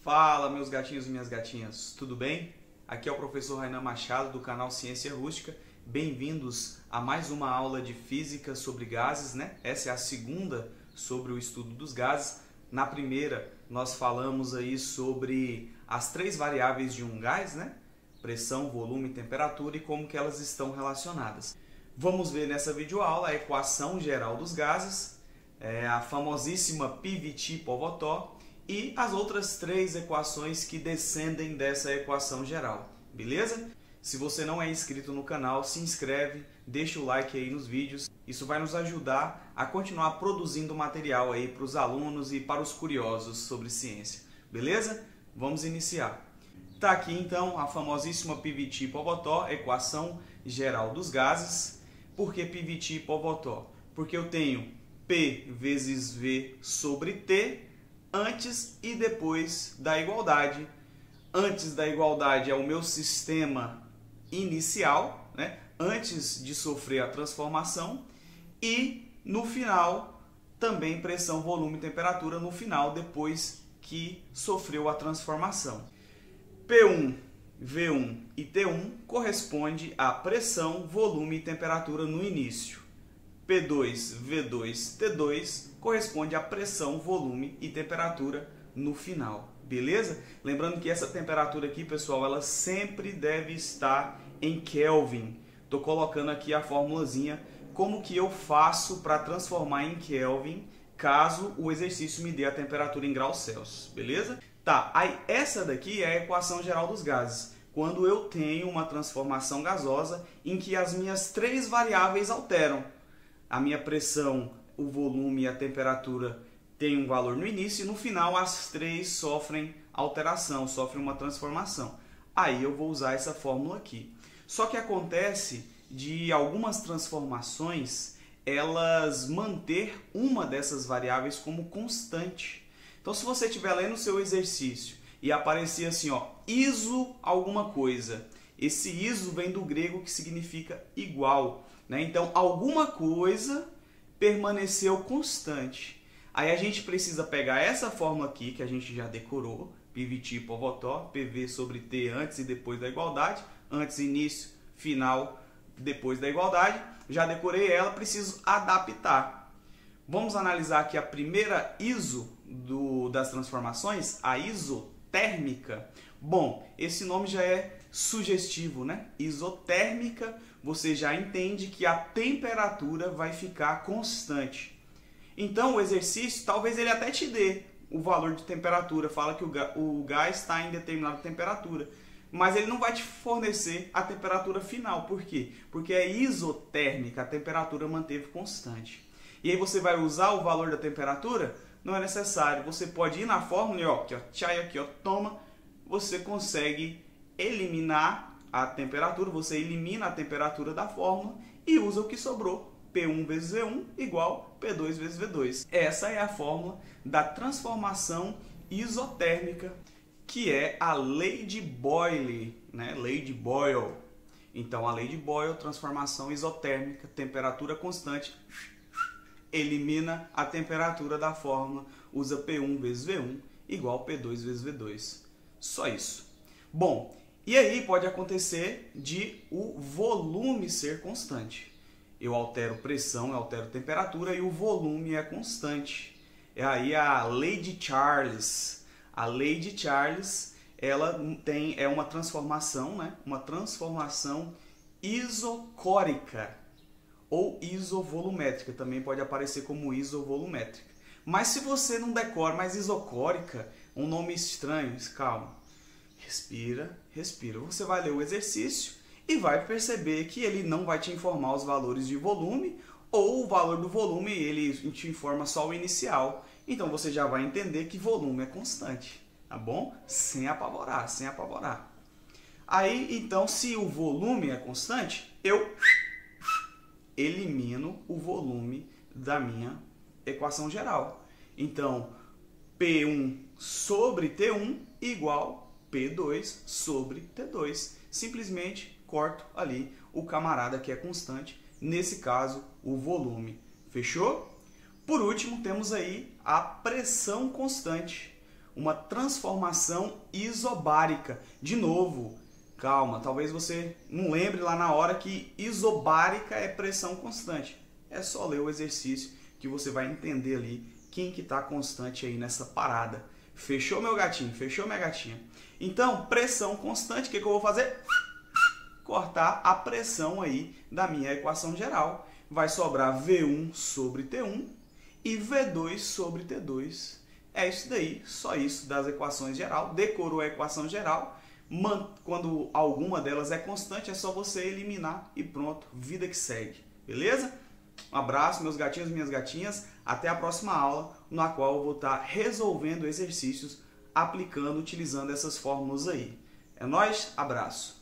Fala, meus gatinhos e minhas gatinhas, tudo bem? Aqui é o professor Rainan Machado do canal Ciência Rústica. Bem-vindos a mais uma aula de física sobre gases, né? Essa é a segunda sobre o estudo dos gases. Na primeira, nós falamos aí sobre as três variáveis de um gás, né? Pressão, volume e temperatura, e como que elas estão relacionadas. Vamos ver nessa videoaula a equação geral dos gases, a famosíssima PVT-Povotó, e as outras três equações que descendem dessa equação geral, beleza? Se você não é inscrito no canal, se inscreve, deixa o like aí nos vídeos. Isso vai nos ajudar a continuar produzindo material aí para os alunos e para os curiosos sobre ciência, beleza? Vamos iniciar. Tá aqui então a famosíssima PVT-Povotó, equação geral dos gases. Por que PVT-Povotó? Porque eu tenho P vezes V sobre T antes e depois da igualdade. Antes da igualdade é o meu sistema inicial, né? Antes de sofrer a transformação, e no final também pressão, volume e temperatura no final, depois que sofreu a transformação. P1, V1 e T1 corresponde a pressão, volume e temperatura no início. P2, V2, T2 corresponde a pressão, volume e temperatura no final, beleza? Lembrando que essa temperatura aqui, pessoal, ela sempre deve estar em Kelvin. Estou colocando aqui a formulazinha, como que eu faço para transformar em Kelvin, caso o exercício me dê a temperatura em graus Celsius, beleza? Tá, aí essa daqui é a equação geral dos gases, quando eu tenho uma transformação gasosa em que as minhas três variáveis alteram. A minha pressão, o volume e a temperatura têm um valor no início e no final as três sofrem alteração, sofrem uma transformação. Aí eu vou usar essa fórmula aqui. Só que acontece de algumas transformações elas manter uma dessas variáveis como constante. Então, se você estiver lendo o seu exercício e aparecer assim, ó, iso alguma coisa, esse iso vem do grego que significa igual, né? Então, alguma coisa permaneceu constante. Aí a gente precisa pegar essa fórmula aqui, que a gente já decorou, PVT-Povotó, PV sobre T antes e depois da igualdade, antes, início, final, depois da igualdade. Já decorei ela, preciso adaptar. Vamos analisar aqui a primeira iso das transformações, a isotérmica. Bom, esse nome já é sugestivo, né? Isotérmica, você já entende que a temperatura vai ficar constante. Então, o exercício, talvez ele até te dê o valor de temperatura, fala que o gás está em determinada temperatura, mas ele não vai te fornecer a temperatura final. Por quê? Porque é isotérmica, a temperatura manteve constante. E aí você vai usar o valor da temperatura? Não é necessário. Você pode ir na fórmula e ó, aqui, ó, tchai, aqui, ó, toma. Você consegue eliminar a temperatura, você elimina a temperatura da fórmula e usa o que sobrou. P1 vezes V1 igual P2 vezes V2. Essa é a fórmula da transformação isotérmica, que é a lei de Boyle, né? Lei de Boyle. Então, a lei de Boyle, transformação isotérmica, temperatura constante, elimina a temperatura da fórmula, usa P1 vezes V1 igual P2 vezes V2. Só isso. Bom, e aí pode acontecer de o volume ser constante. Eu altero pressão, eu altero temperatura e o volume é constante. É aí a lei de Charles. A lei de Charles, ela é uma transformação, né? Uma transformação isocórica ou isovolumétrica, também pode aparecer como isovolumétrica. Mas se você não decora, mas isocórica, um nome estranho, calma. Respira, respira. Você vai ler o exercício e vai perceber que ele não vai te informar os valores de volume, ou o valor do volume ele te informa só o inicial. Então você já vai entender que volume é constante, tá bom? Sem apavorar, sem apavorar. Aí, então, se o volume é constante, eu elimino o volume da minha equação geral. Então, P1 sobre T1 igual P2 sobre T2. Simplesmente corto ali o camarada que é constante, nesse caso o volume. Fechou? Por último, temos aí a pressão constante. uma transformação isobárica. De novo, calma, talvez você não lembre lá na hora que isobárica é pressão constante. É só ler o exercício que você vai entender ali quem que está constante aí nessa parada. Fechou, meu gatinho? Fechou, minha gatinha? Então, pressão constante, o que eu vou fazer? Cortar a pressão aí da minha equação geral. Vai sobrar V1 sobre T1 e V2 sobre T2. É isso daí, só isso das equações geral. Decorou a equação geral. Quando alguma delas é constante, é só você eliminar e pronto, vida que segue. Beleza? Um abraço, meus gatinhos e minhas gatinhas. Até a próxima aula, na qual eu vou estar resolvendo exercícios, aplicando, utilizando essas fórmulas aí. É nóis, abraço!